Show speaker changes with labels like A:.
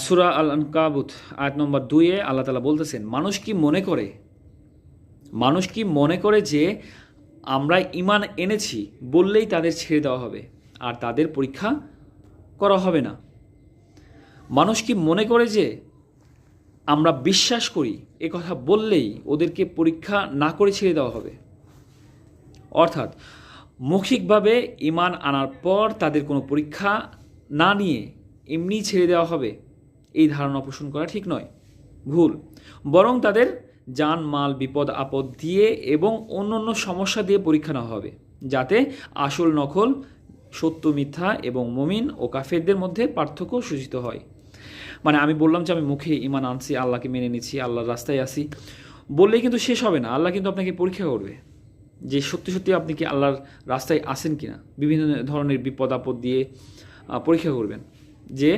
A: সূরা আল আনকাবুত আয়াত নম্বর 2-এ আল্লাহ তাআলা বলতেছেন, মানুষ কি মনে করে যে আমরা ঈমান এনেছি বললেই তাদের ছেড়ে দেওয়া হবে আর তাদের পরীক্ষা করা হবে না? মানুষ কি মনে করে যে আমরা বিশ্বাস করি এ কথা বললেই ওদেরকে পরীক্ষা না করে ছেড়ে দেওয়া হবে? অর্থাৎ মৌখিকভাবে ঈমান আনার পর তাদের কোনো পরীক্ষা না নিয়ে এমনি ছেড়ে দেওয়া হবে, এই ধারণা পোষণ করা ঠিক নয়, ভুল। বরং তাদের জান মাল বিপদ আপদ দিয়ে এবং অন্য সমস্যা দিয়ে পরীক্ষা নেওয়া হবে, যাতে আসল নকল, সত্য মিথ্যা এবং মুমিন ও কাফেরদের মধ্যে পার্থক্য সূচিত হয়। মানে আমি বললাম যে আমি মুখে ঈমান আনছি, আল্লাহকে মেনে নিচ্ছি, আল্লাহর রাস্তায় আসি বললেই কিন্তু শেষ হবে না। আল্লাহ কিন্তু আপনাকে পরীক্ষা করবে যে সত্যি আপনি কি আল্লাহর রাস্তায় আসেন কিনা। বিভিন্ন ধরনের বিপদ আপদ দিয়ে পরীক্ষা করবেন যে